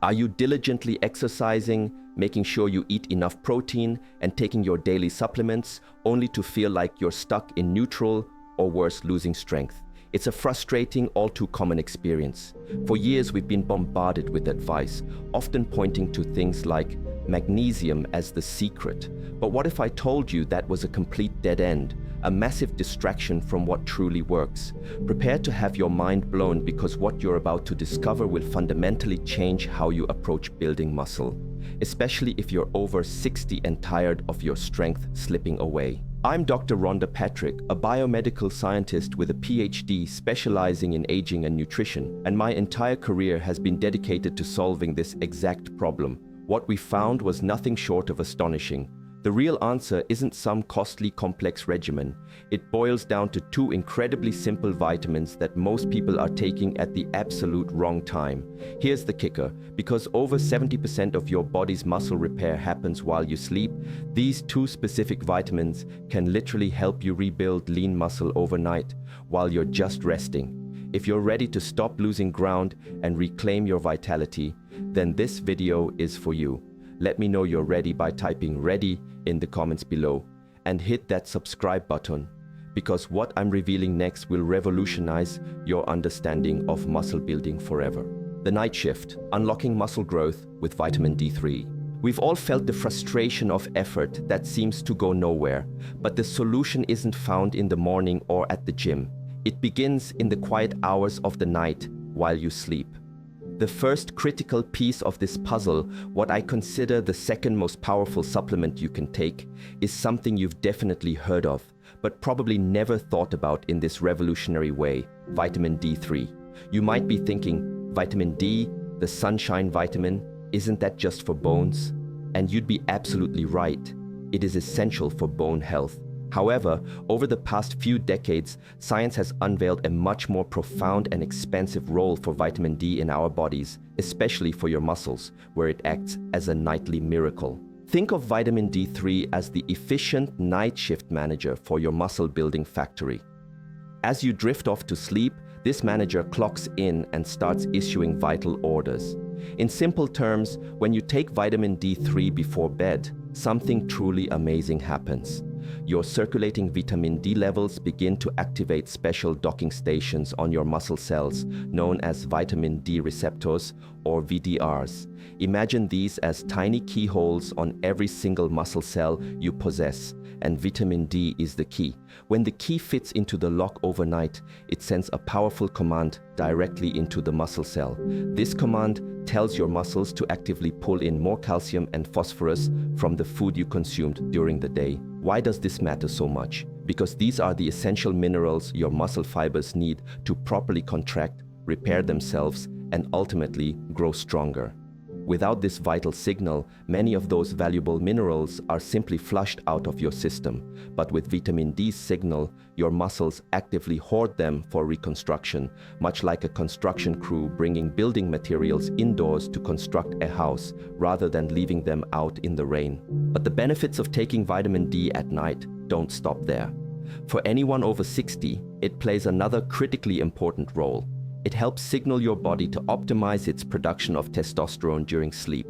Are you diligently exercising, making sure you eat enough protein, and taking your daily supplements, only to feel like you're stuck in neutral or worse, losing strength? It's a frustrating, all too common experience. For years, we've been bombarded with advice, often pointing to things like magnesium as the secret. But what if I told you that was a complete dead end, a massive distraction from what truly works? Prepare to have your mind blown, because what you're about to discover will fundamentally change how you approach building muscle, especially if you're over 60 and tired of your strength slipping away. I'm Dr. Rhonda Patrick, a biomedical scientist with a PhD specializing in aging and nutrition, and my entire career has been dedicated to solving this exact problem. What we found was nothing short of astonishing. The real answer isn't some costly, complex regimen. It boils down to two incredibly simple vitamins that most people are taking at the absolute wrong time. Here's the kicker: because over 70% of your body's muscle repair happens while you sleep, these two specific vitamins can literally help you rebuild lean muscle overnight while you're just resting. If you're ready to stop losing ground and reclaim your vitality, then this video is for you. Let me know you're ready by typing "ready" in the comments below, and hit that subscribe button, because what I'm revealing next will revolutionize your understanding of muscle building forever. The night shift, unlocking muscle growth with vitamin D3. We've all felt the frustration of effort that seems to go nowhere, but the solution isn't found in the morning or at the gym. It begins in the quiet hours of the night while you sleep. The first critical piece of this puzzle, what I consider the second most powerful supplement you can take, is something you've definitely heard of, but probably never thought about in this revolutionary way: vitamin D3. You might be thinking, vitamin D, the sunshine vitamin, isn't that just for bones? And you'd be absolutely right. It is essential for bone health. However, over the past few decades, science has unveiled a much more profound and expansive role for vitamin D in our bodies, especially for your muscles, where it acts as a nightly miracle. Think of vitamin D3 as the efficient night shift manager for your muscle building factory. As you drift off to sleep, this manager clocks in and starts issuing vital orders. In simple terms, when you take vitamin D3 before bed, something truly amazing happens. Your circulating vitamin D levels begin to activate special docking stations on your muscle cells, known as vitamin D receptors, or VDRs. Imagine these as tiny keyholes on every single muscle cell you possess, and vitamin D is the key. When the key fits into the lock overnight, it sends a powerful command directly into the muscle cell. This command tells your muscles to actively pull in more calcium and phosphorus from the food you consumed during the day. Why does this matter so much? Because these are the essential minerals your muscle fibers need to properly contract, repair themselves, and ultimately grow stronger. Without this vital signal, many of those valuable minerals are simply flushed out of your system. But with vitamin D's signal, your muscles actively hoard them for reconstruction, much like a construction crew bringing building materials indoors to construct a house, rather than leaving them out in the rain. But the benefits of taking vitamin D at night don't stop there. For anyone over 60, it plays another critically important role. It helps signal your body to optimize its production of testosterone during sleep.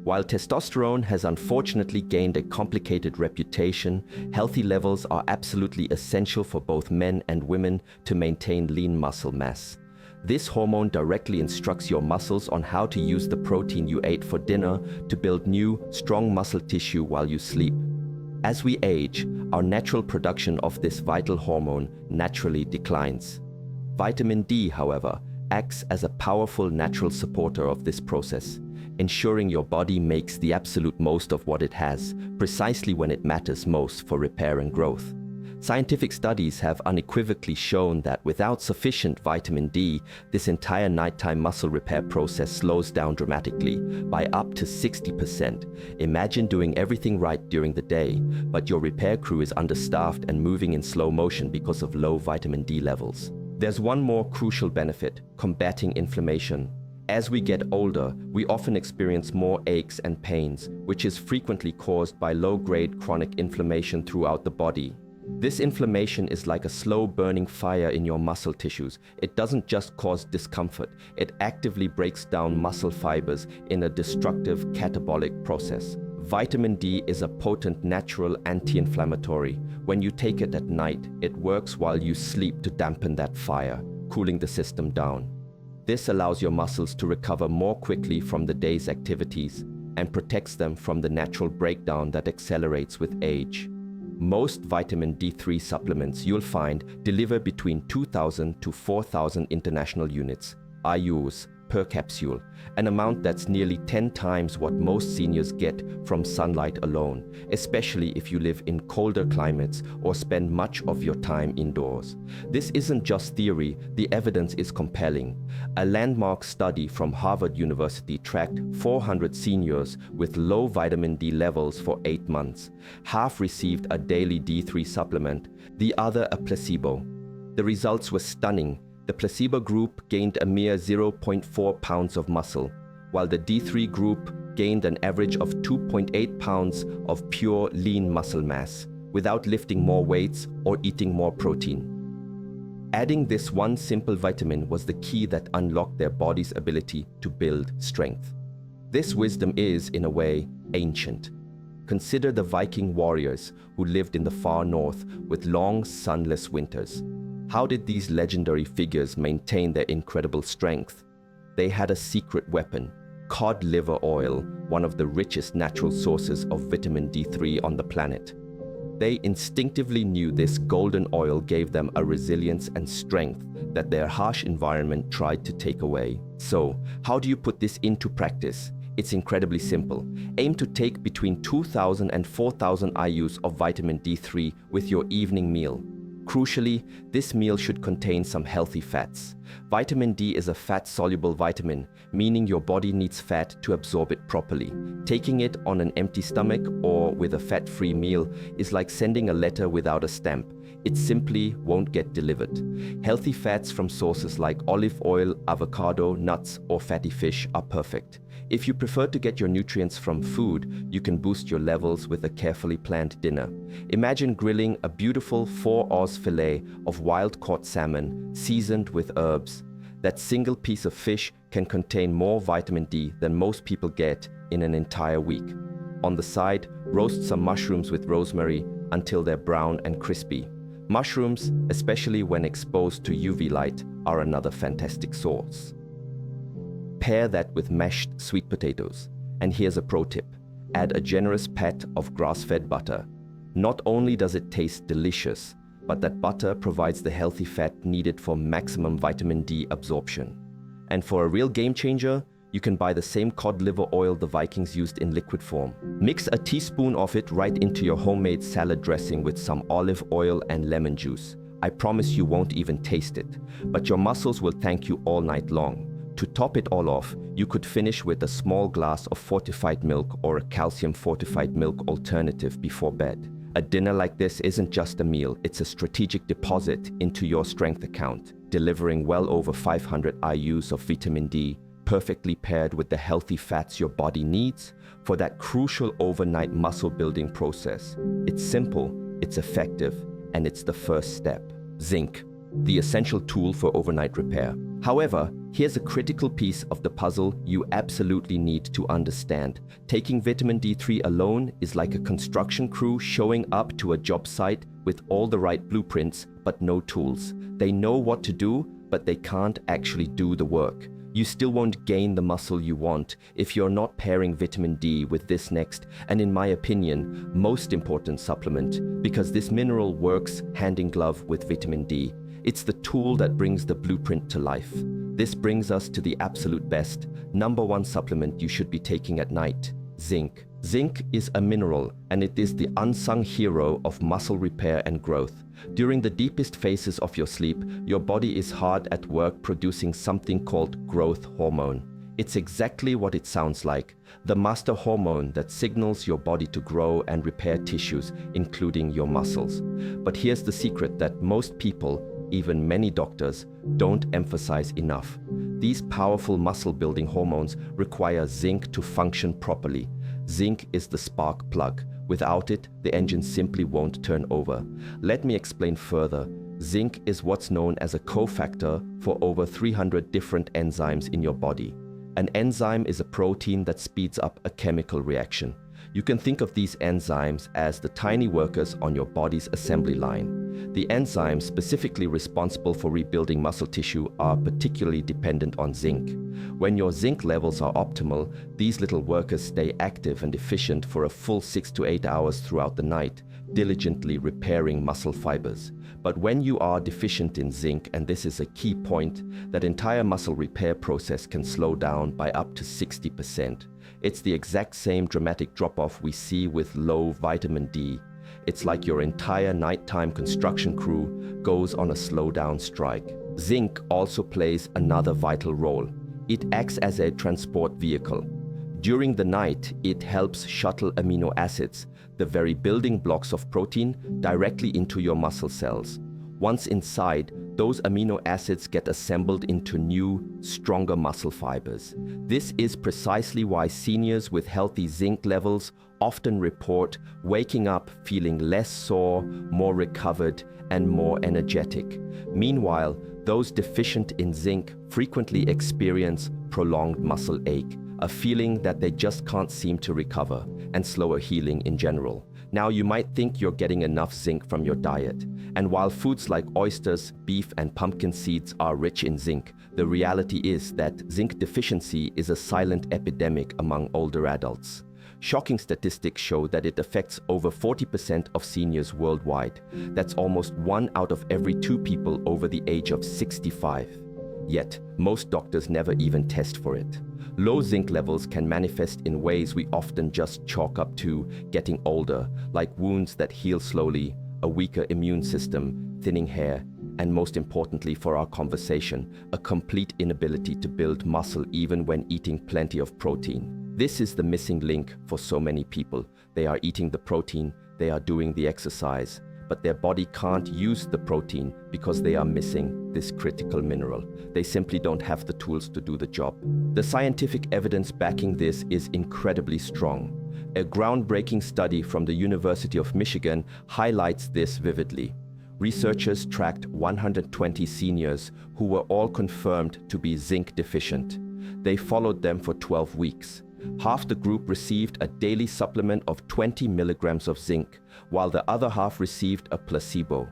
While testosterone has unfortunately gained a complicated reputation, healthy levels are absolutely essential for both men and women to maintain lean muscle mass. This hormone directly instructs your muscles on how to use the protein you ate for dinner to build new, strong muscle tissue while you sleep. As we age, our natural production of this vital hormone naturally declines. Vitamin D, however, acts as a powerful natural supporter of this process, ensuring your body makes the absolute most of what it has, precisely when it matters most for repair and growth. Scientific studies have unequivocally shown that without sufficient vitamin D, this entire nighttime muscle repair process slows down dramatically by up to 60%. Imagine doing everything right during the day, but your repair crew is understaffed and moving in slow motion because of low vitamin D levels. There's one more crucial benefit: combating inflammation. As we get older, we often experience more aches and pains, which is frequently caused by low-grade chronic inflammation throughout the body. This inflammation is like a slow burning fire in your muscle tissues. It doesn't just cause discomfort, it actively breaks down muscle fibers in a destructive catabolic process. Vitamin D is a potent natural anti-inflammatory. When you take it at night, it works while you sleep to dampen that fire, cooling the system down. This allows your muscles to recover more quickly from the day's activities and protects them from the natural breakdown that accelerates with age. Most vitamin D3 supplements you'll find deliver between 2,000 to 4,000 international units, IUs, per capsule, an amount that's nearly 10 times what most seniors get from sunlight alone, especially if you live in colder climates or spend much of your time indoors. This isn't just theory, the evidence is compelling. A landmark study from Harvard University tracked 400 seniors with low vitamin D levels for 8 months. Half received a daily D3 supplement, the other a placebo. The results were stunning. The placebo group gained a mere 0.4 pounds of muscle, while the D3 group gained an average of 2.8 pounds of pure lean muscle mass, without lifting more weights or eating more protein. Adding this one simple vitamin was the key that unlocked their body's ability to build strength. This wisdom is, in a way, ancient. Consider the Viking warriors who lived in the far north with long, sunless winters. How did these legendary figures maintain their incredible strength? They had a secret weapon, cod liver oil, one of the richest natural sources of vitamin D3 on the planet. They instinctively knew this golden oil gave them a resilience and strength that their harsh environment tried to take away. So, how do you put this into practice? It's incredibly simple. Aim to take between 2,000 and 4,000 IUs of vitamin D3 with your evening meal. Crucially, this meal should contain some healthy fats. Vitamin D is a fat-soluble vitamin, meaning your body needs fat to absorb it properly. Taking it on an empty stomach or with a fat-free meal is like sending a letter without a stamp. It simply won't get delivered. Healthy fats from sources like olive oil, avocado, nuts, or fatty fish are perfect. If you prefer to get your nutrients from food, you can boost your levels with a carefully planned dinner. Imagine grilling a beautiful 4-oz fillet of wild-caught salmon seasoned with herbs. That single piece of fish can contain more vitamin D than most people get in an entire week. On the side, roast some mushrooms with rosemary until they're brown and crispy. Mushrooms, especially when exposed to UV light, are another fantastic source. Pair that with mashed sweet potatoes. And here's a pro tip. Add a generous pat of grass-fed butter. Not only does it taste delicious, but that butter provides the healthy fat needed for maximum vitamin D absorption. And for a real game changer, you can buy the same cod liver oil the Vikings used in liquid form. Mix a teaspoon of it right into your homemade salad dressing with some olive oil and lemon juice. I promise you won't even taste it, but your muscles will thank you all night long. To top it all off, you could finish with a small glass of fortified milk or a calcium-fortified milk alternative before bed. A dinner like this isn't just a meal, it's a strategic deposit into your strength account, delivering well over 500 IUs of vitamin D, perfectly paired with the healthy fats your body needs for that crucial overnight muscle building process. It's simple, it's effective, and it's the first step. Zinc, the essential tool for overnight repair. However, here's a critical piece of the puzzle you absolutely need to understand. Taking vitamin D3 alone is like a construction crew showing up to a job site with all the right blueprints but no tools. They know what to do, but they can't actually do the work. You still won't gain the muscle you want if you're not pairing vitamin D with this next, and in my opinion, most important supplement, because this mineral works hand in glove with vitamin D. It's the tool that brings the blueprint to life. This brings us to the absolute best, #1 supplement you should be taking at night: zinc. Zinc is a mineral, and it is the unsung hero of muscle repair and growth. During the deepest phases of your sleep, your body is hard at work producing something called growth hormone. It's exactly what it sounds like, the master hormone that signals your body to grow and repair tissues, including your muscles. But here's the secret that most people, even many doctors, don't emphasize enough. These powerful muscle-building hormones require zinc to function properly. Zinc is the spark plug. Without it, the engine simply won't turn over. Let me explain further. Zinc is what's known as a cofactor for over 300 different enzymes in your body. An enzyme is a protein that speeds up a chemical reaction. You can think of these enzymes as the tiny workers on your body's assembly line. The enzymes specifically responsible for rebuilding muscle tissue are particularly dependent on zinc. When your zinc levels are optimal, these little workers stay active and efficient for a full 6 to 8 hours throughout the night, diligently repairing muscle fibers. But when you are deficient in zinc, and this is a key point, that entire muscle repair process can slow down by up to 60%. It's the exact same dramatic drop-off we see with low vitamin D. It's like your entire nighttime construction crew goes on a slowdown strike. Zinc also plays another vital role. It acts as a transport vehicle. During the night, it helps shuttle amino acids, the very building blocks of protein, directly into your muscle cells. Once inside, those amino acids get assembled into new, stronger muscle fibers. This is precisely why seniors with healthy zinc levels often report waking up feeling less sore, more recovered, and more energetic. Meanwhile, those deficient in zinc frequently experience prolonged muscle ache, a feeling that they just can't seem to recover, and slower healing in general. Now, you might think you're getting enough zinc from your diet. And while foods like oysters, beef, and pumpkin seeds are rich in zinc, the reality is that zinc deficiency is a silent epidemic among older adults. Shocking statistics show that it affects over 40% of seniors worldwide. That's almost 1 out of every 2 people over the age of 65. Yet, most doctors never even test for it. Low zinc levels can manifest in ways we often just chalk up to getting older, like wounds that heal slowly, a weaker immune system, thinning hair, and most importantly for our conversation, a complete inability to build muscle even when eating plenty of protein. This is the missing link for so many people. They are eating the protein, they are doing the exercise, but their body can't use the protein because they are missing this critical mineral. They simply don't have the tools to do the job. The scientific evidence backing this is incredibly strong. A groundbreaking study from the University of Michigan highlights this vividly. Researchers tracked 120 seniors who were all confirmed to be zinc deficient. They followed them for 12 weeks. Half the group received a daily supplement of 20 milligrams of zinc, while the other half received a placebo.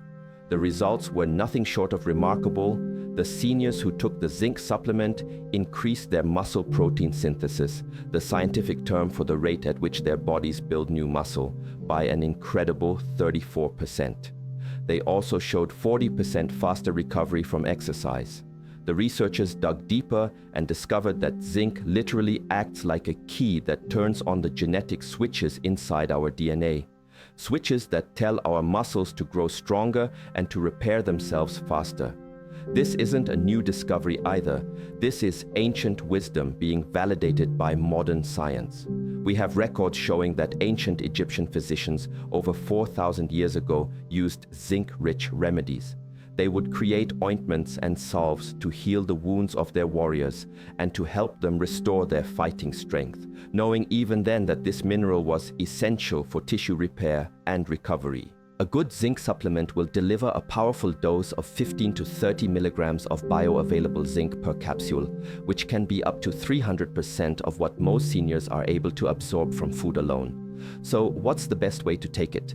The results were nothing short of remarkable. The seniors who took the zinc supplement increased their muscle protein synthesis, the scientific term for the rate at which their bodies build new muscle, by an incredible 34%. They also showed 40% faster recovery from exercise. The researchers dug deeper and discovered that zinc literally acts like a key that turns on the genetic switches inside our DNA. Switches that tell our muscles to grow stronger and to repair themselves faster. This isn't a new discovery either. This is ancient wisdom being validated by modern science. We have records showing that ancient Egyptian physicians over 4,000 years ago used zinc-rich remedies. They would create ointments and salves to heal the wounds of their warriors and to help them restore their fighting strength, knowing even then that this mineral was essential for tissue repair and recovery. A good zinc supplement will deliver a powerful dose of 15 to 30 milligrams of bioavailable zinc per capsule, which can be up to 300% of what most seniors are able to absorb from food alone. So, what's the best way to take it?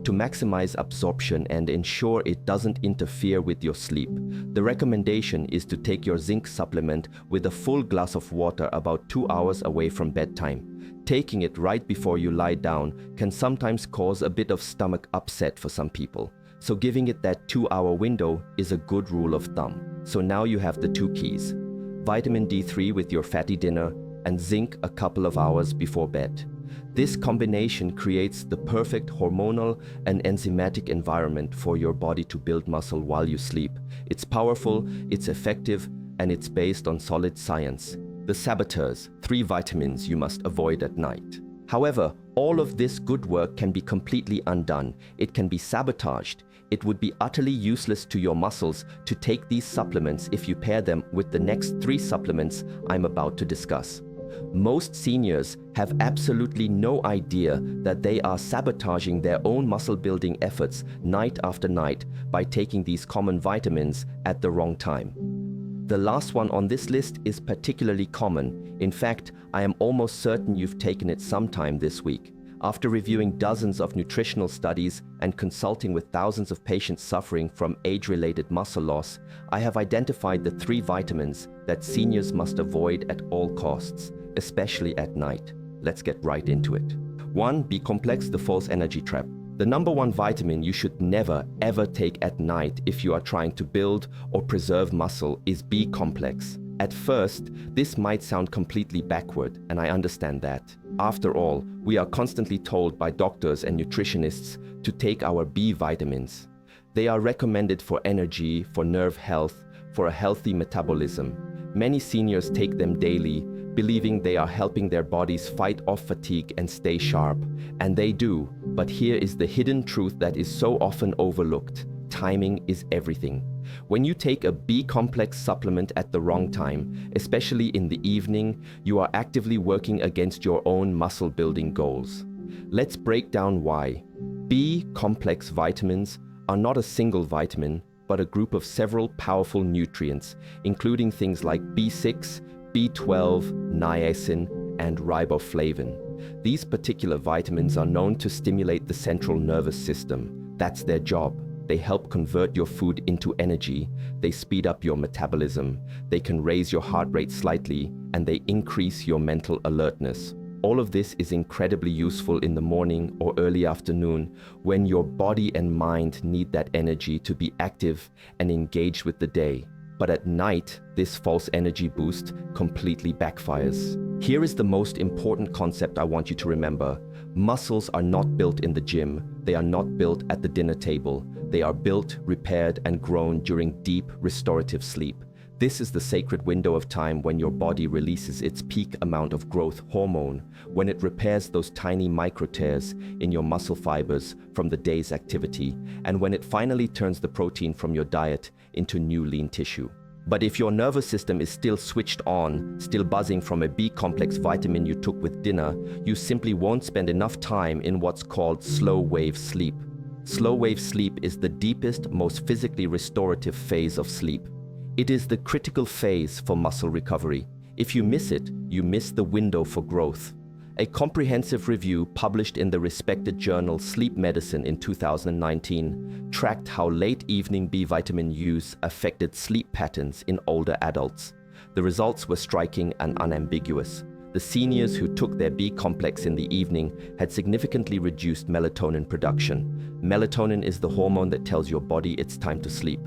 To maximize absorption and ensure it doesn't interfere with your sleep, the recommendation is to take your zinc supplement with a full glass of water about 2 hours away from bedtime. Taking it right before you lie down can sometimes cause a bit of stomach upset for some people, so giving it that 2-hour window is a good rule of thumb. So now you have the 2 keys: vitamin D3 with your fatty dinner and zinc a couple of hours before bed. This combination creates the perfect hormonal and enzymatic environment for your body to build muscle while you sleep. It's powerful, it's effective, and it's based on solid science. The saboteurs, 3 vitamins you must avoid at night. However, all of this good work can be completely undone. It can be sabotaged. It would be utterly useless to your muscles to take these supplements if you pair them with the next 3 supplements I'm about to discuss. Most seniors have absolutely no idea that they are sabotaging their own muscle building efforts night after night by taking these common vitamins at the wrong time. The last one on this list is particularly common. In fact, I am almost certain you've taken it sometime this week. After reviewing dozens of nutritional studies and consulting with thousands of patients suffering from age-related muscle loss, I have identified the 3 vitamins that seniors must avoid at all costs, especially at night. Let's get right into it. 1. B-complex, the false energy trap. The number 1 vitamin you should never ever take at night if you are trying to build or preserve muscle is B-complex. At first, this might sound completely backward, and I understand that. After all, we are constantly told by doctors and nutritionists to take our B vitamins. They are recommended for energy, for nerve health, for a healthy metabolism. Many seniors take them daily, believing they are helping their bodies fight off fatigue and stay sharp. And they do, but here is the hidden truth that is so often overlooked. Timing is everything. When you take a B-complex supplement at the wrong time, especially in the evening, you are actively working against your own muscle-building goals. Let's break down why. B-complex vitamins are not a single vitamin, but a group of several powerful nutrients, including things like B6, B12, niacin, and riboflavin. These particular vitamins are known to stimulate the central nervous system. That's their job. They help convert your food into energy, they speed up your metabolism, they can raise your heart rate slightly, and they increase your mental alertness. All of this is incredibly useful in the morning or early afternoon when your body and mind need that energy to be active and engaged with the day. But at night, this false energy boost completely backfires. Here is the most important concept I want you to remember. Muscles are not built in the gym. They are not built at the dinner table. They are built, repaired, and grown during deep, restorative sleep. This is the sacred window of time when your body releases its peak amount of growth hormone, when it repairs those tiny micro tears in your muscle fibers from the day's activity, and when it finally turns the protein from your diet into new lean tissue. But if your nervous system is still switched on, still buzzing from a B-complex vitamin you took with dinner, you simply won't spend enough time in what's called slow-wave sleep. Slow-wave sleep is the deepest, most physically restorative phase of sleep. It is the critical phase for muscle recovery. If you miss it, you miss the window for growth. A comprehensive review published in the respected journal Sleep Medicine in 2019 tracked how late evening B vitamin use affected sleep patterns in older adults. The results were striking and unambiguous. The seniors who took their B complex in the evening had significantly reduced melatonin production. Melatonin is the hormone that tells your body it's time to sleep.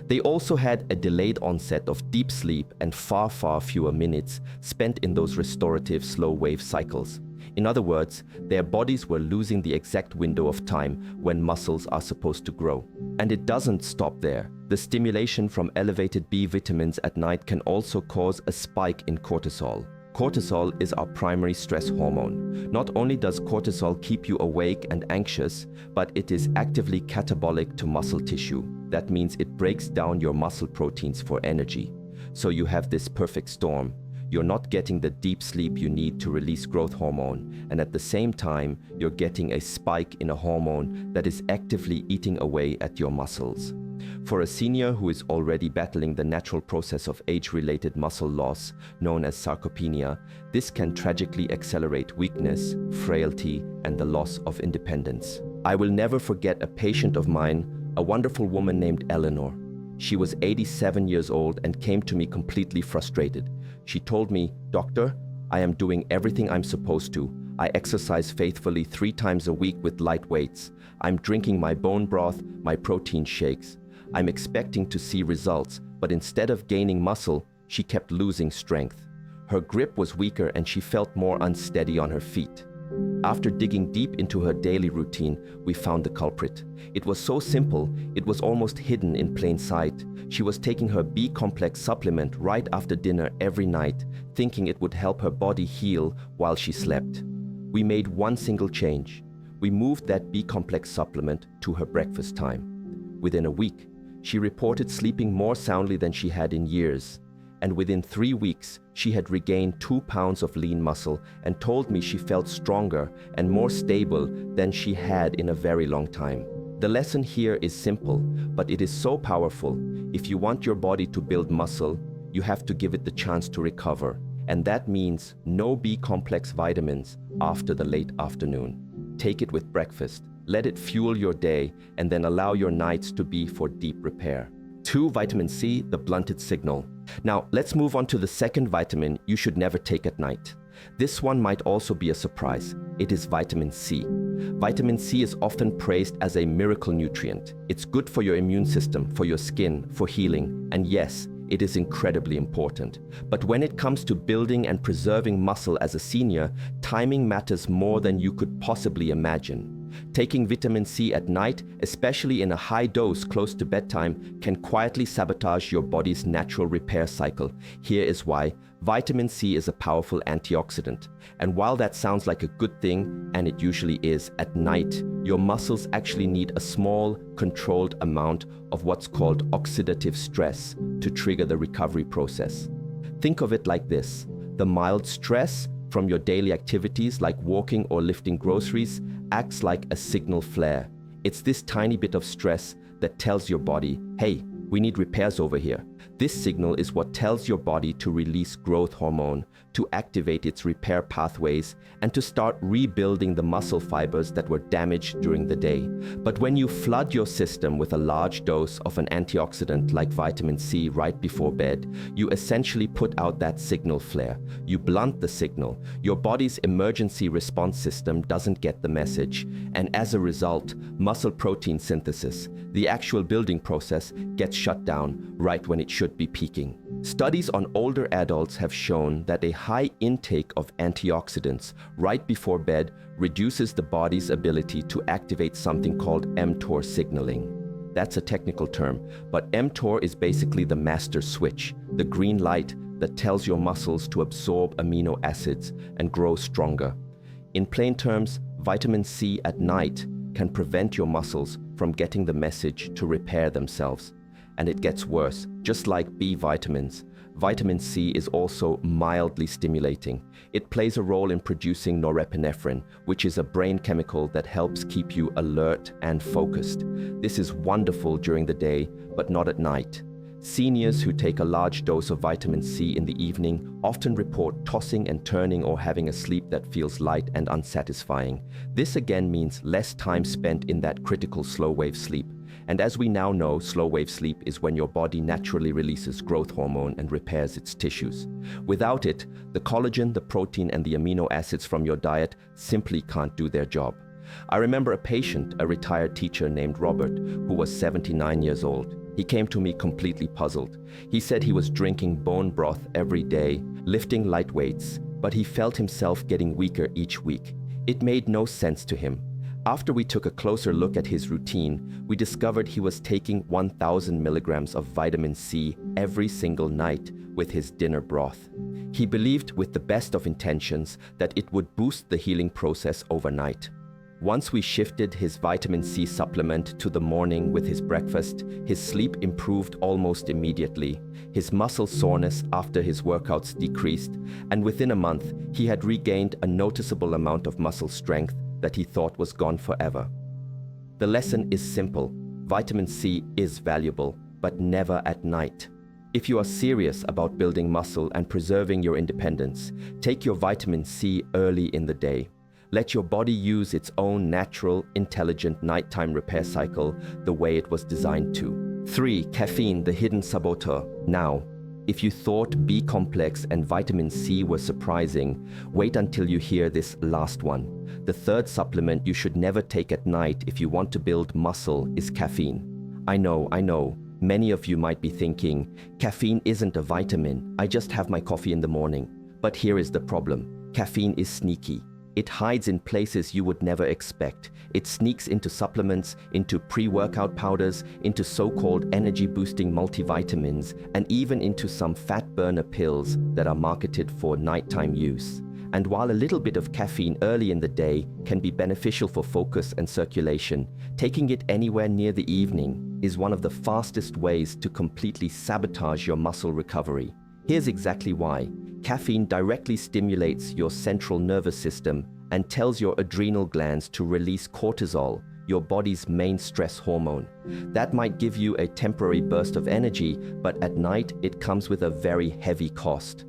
They also had a delayed onset of deep sleep and far fewer minutes spent in those restorative slow-wave cycles. In other words, their bodies were losing the exact window of time when muscles are supposed to grow. And it doesn't stop there. The stimulation from elevated B vitamins at night can also cause a spike in cortisol. Cortisol is our primary stress hormone. Not only does cortisol keep you awake and anxious, but it is actively catabolic to muscle tissue. That means it breaks down your muscle proteins for energy. So you have this perfect storm. You're not getting the deep sleep you need to release growth hormone, and at the same time, you're getting a spike in a hormone that is actively eating away at your muscles. For a senior who is already battling the natural process of age-related muscle loss, known as sarcopenia, this can tragically accelerate weakness, frailty, and the loss of independence. I will never forget a patient of mine, a wonderful woman named Eleanor. She was 87 years old and came to me completely frustrated. She told me, "Doctor, I am doing everything I'm supposed to. I exercise faithfully 3 times a week with light weights. I'm drinking my bone broth, my protein shakes. I'm expecting to see results, but instead of gaining muscle, she kept losing strength. Her grip was weaker and she felt more unsteady on her feet." After digging deep into her daily routine, we found the culprit. It was so simple, it was almost hidden in plain sight. She was taking her B-complex supplement right after dinner every night, thinking it would help her body heal while she slept. We made one single change. We moved that B-complex supplement to her breakfast time. Within a week, she reported sleeping more soundly than she had in years. and within 3 weeks, she had regained 2 pounds of lean muscle and told me she felt stronger and more stable than she had in a very long time. The lesson here is simple, but it is so powerful. If you want your body to build muscle, you have to give it the chance to recover. And that means no B-complex vitamins after the late afternoon. Take it with breakfast, let it fuel your day, and then allow your nights to be for deep repair. 2. Vitamin C, the blunted signal. Now, let's move on to the second vitamin you should never take at night. This one might also be a surprise. It is vitamin C. Vitamin C is often praised as a miracle nutrient. It's good for your immune system, for your skin, for healing, and yes, it is incredibly important. But when it comes to building and preserving muscle as a senior, timing matters more than you could possibly imagine. Taking vitamin C at night, especially in a high dose close to bedtime, can quietly sabotage your body's natural repair cycle. Here is why. Vitamin C is a powerful antioxidant. And while that sounds like a good thing, and it usually is, at night, your muscles actually need a small, controlled amount of what's called oxidative stress to trigger the recovery process. Think of it like this. The mild stress from your daily activities like walking or lifting groceries acts like a signal flare. It's this tiny bit of stress that tells your body, hey, we need repairs over here. This signal is what tells your body to release growth hormone, to activate its repair pathways, and to start rebuilding the muscle fibers that were damaged during the day. But when you flood your system with a large dose of an antioxidant like vitamin C right before bed, you essentially put out that signal flare. You blunt the signal. Your body's emergency response system doesn't get the message, and as a result, muscle protein synthesis, the actual building process, gets shut down right when it should be peaking. Studies on older adults have shown that a high intake of antioxidants right before bed reduces the body's ability to activate something called mTOR signaling. That's a technical term, but mTOR is basically the master switch, the green light that tells your muscles to absorb amino acids and grow stronger. In plain terms, vitamin C at night can prevent your muscles from getting the message to repair themselves. And it gets worse. Just like B vitamins, vitamin C is also mildly stimulating. It plays a role in producing norepinephrine, which is a brain chemical that helps keep you alert and focused. This is wonderful during the day, but not at night. Seniors who take a large dose of vitamin C in the evening often report tossing and turning or having a sleep that feels light and unsatisfying. This again means less time spent in that critical slow-wave sleep. And as we now know, slow-wave sleep is when your body naturally releases growth hormone and repairs its tissues. Without it, the collagen, the protein, and the amino acids from your diet simply can't do their job. I remember a patient, a retired teacher named Robert, who was 79 years old. He came to me completely puzzled. He said he was drinking bone broth every day, lifting light weights, but he felt himself getting weaker each week. It made no sense to him. After we took a closer look at his routine, we discovered he was taking 1,000 milligrams of vitamin C every single night with his dinner broth. He believed with the best of intentions that it would boost the healing process overnight. Once we shifted his vitamin C supplement to the morning with his breakfast, his sleep improved almost immediately. His muscle soreness after his workouts decreased, and within a month, he had regained a noticeable amount of muscle strength that he thought was gone forever. The lesson is simple. Vitamin C is valuable, but never at night. If you are serious about building muscle and preserving your independence, take your vitamin C early in the day. Let your body use its own natural, intelligent nighttime repair cycle the way it was designed to. 3. Caffeine, the hidden saboteur. Now, if you thought B-complex and vitamin C were surprising, wait until you hear this last one. The third supplement you should never take at night if you want to build muscle is caffeine. I know. Many of you might be thinking, caffeine isn't a vitamin. I just have my coffee in the morning. But here is the problem. Caffeine is sneaky. It hides in places you would never expect. It sneaks into supplements, into pre-workout powders, into so-called energy-boosting multivitamins, and even into some fat burner pills that are marketed for nighttime use. And while a little bit of caffeine early in the day can be beneficial for focus and circulation, taking it anywhere near the evening is one of the fastest ways to completely sabotage your muscle recovery. Here's exactly why. Caffeine directly stimulates your central nervous system and tells your adrenal glands to release cortisol, your body's main stress hormone. That might give you a temporary burst of energy, but at night it comes with a very heavy cost.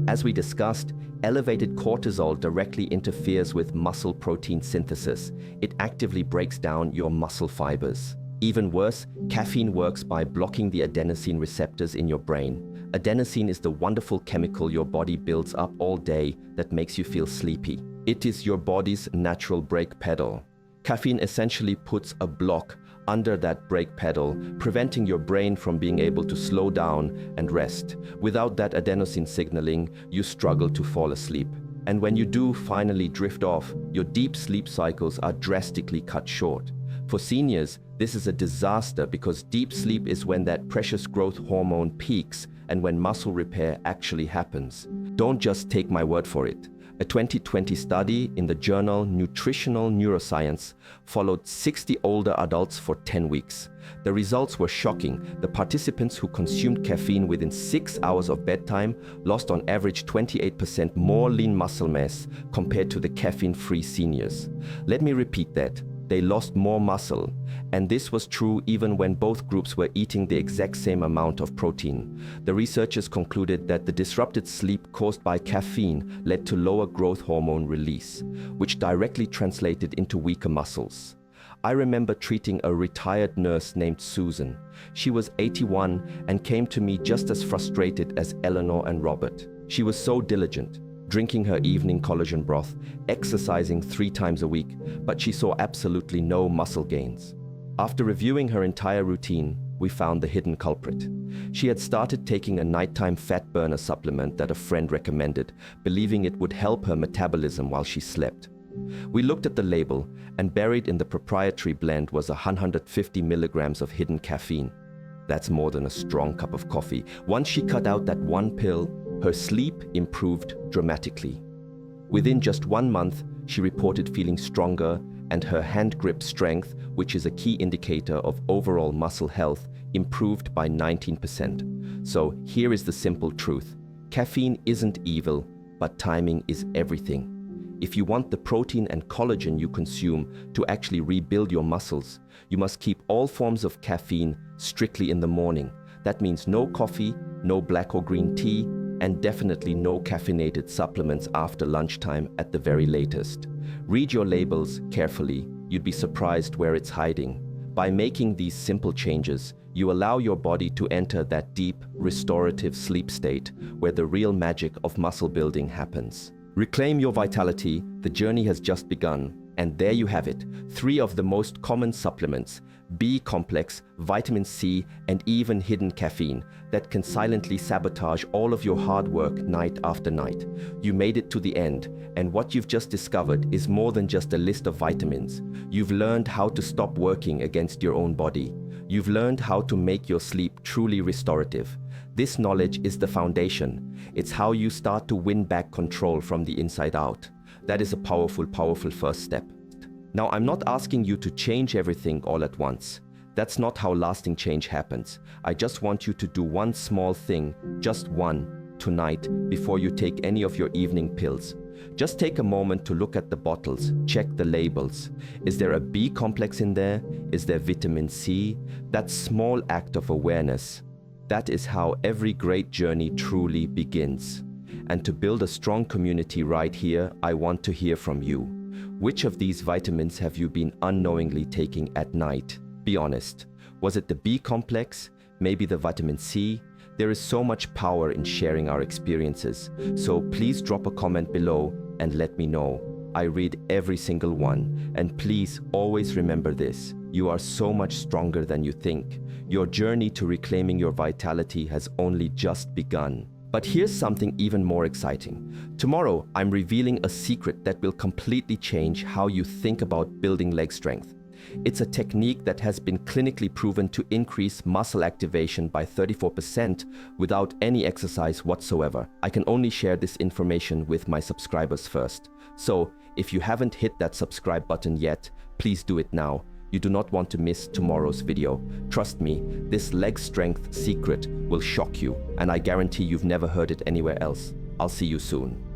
As we discussed, elevated cortisol directly interferes with muscle protein synthesis. It actively breaks down your muscle fibers. Even worse, caffeine works by blocking the adenosine receptors in your brain. Adenosine is the wonderful chemical your body builds up all day that makes you feel sleepy. It is your body's natural brake pedal. Caffeine essentially puts a block under that brake pedal, preventing your brain from being able to slow down and rest. Without that adenosine signaling, you struggle to fall asleep. And when you do finally drift off, your deep sleep cycles are drastically cut short. For seniors, this is a disaster because deep sleep is when that precious growth hormone peaks and when muscle repair actually happens. Don't just take my word for it. A 2020 study in the journal Nutritional Neuroscience followed 60 older adults for 10 weeks. The results were shocking. The participants who consumed caffeine within 6 hours of bedtime lost on average 28% more lean muscle mass compared to the caffeine-free seniors. Let me repeat that. They lost more muscle, and this was true even when both groups were eating the exact same amount of protein. The researchers concluded that the disrupted sleep caused by caffeine led to lower growth hormone release, which directly translated into weaker muscles. I remember treating a retired nurse named Susan. She was 81 and came to me just as frustrated as Eleanor and Robert. She was so diligent, drinking her evening collagen broth, exercising 3 times a week, but she saw absolutely no muscle gains. After reviewing her entire routine, we found the hidden culprit. She had started taking a nighttime fat burner supplement that a friend recommended, believing it would help her metabolism while she slept. We looked at the label, and buried in the proprietary blend was 150 milligrams of hidden caffeine. That's more than a strong cup of coffee. Once she cut out that one pill, her sleep improved dramatically. Within just 1 month, she reported feeling stronger, and her hand grip strength, which is a key indicator of overall muscle health, improved by 19%. So here is the simple truth. Caffeine isn't evil, but timing is everything. If you want the protein and collagen you consume to actually rebuild your muscles, you must keep all forms of caffeine strictly in the morning. That means no coffee, no black or green tea, and definitely no caffeinated supplements after lunchtime at the very latest. Read your labels carefully. You'd be surprised where it's hiding. By making these simple changes, you allow your body to enter that deep, restorative sleep state where the real magic of muscle building happens. Reclaim your vitality. The journey has just begun. And there you have it, 3 of the most common supplements, B complex, vitamin C, and even hidden caffeine, that can silently sabotage all of your hard work night after night. You made it to the end, and what you've just discovered is more than just a list of vitamins. You've learned how to stop working against your own body. You've learned how to make your sleep truly restorative. This knowledge is the foundation. It's how you start to win back control from the inside out. That is a powerful, powerful first step. Now, I'm not asking you to change everything all at once. That's not how lasting change happens. I just want you to do one small thing, just one, tonight, before you take any of your evening pills. Just take a moment to look at the bottles, check the labels. Is there a B complex in there? Is there vitamin C? That small act of awareness. That is how every great journey truly begins. And to build a strong community right here, I want to hear from you. Which of these vitamins have you been unknowingly taking at night? Be honest. Was it the B complex? Maybe the vitamin C? There is so much power in sharing our experiences. So please drop a comment below and let me know. I read every single one. And please always remember this. You are so much stronger than you think. Your journey to reclaiming your vitality has only just begun. But here's something even more exciting. Tomorrow, I'm revealing a secret that will completely change how you think about building leg strength. It's a technique that has been clinically proven to increase muscle activation by 34% without any exercise whatsoever. I can only share this information with my subscribers first. So, if you haven't hit that subscribe button yet, please do it now. You do not want to miss tomorrow's video. Trust me, this leg strength secret will shock you, and I guarantee you've never heard it anywhere else. I'll see you soon.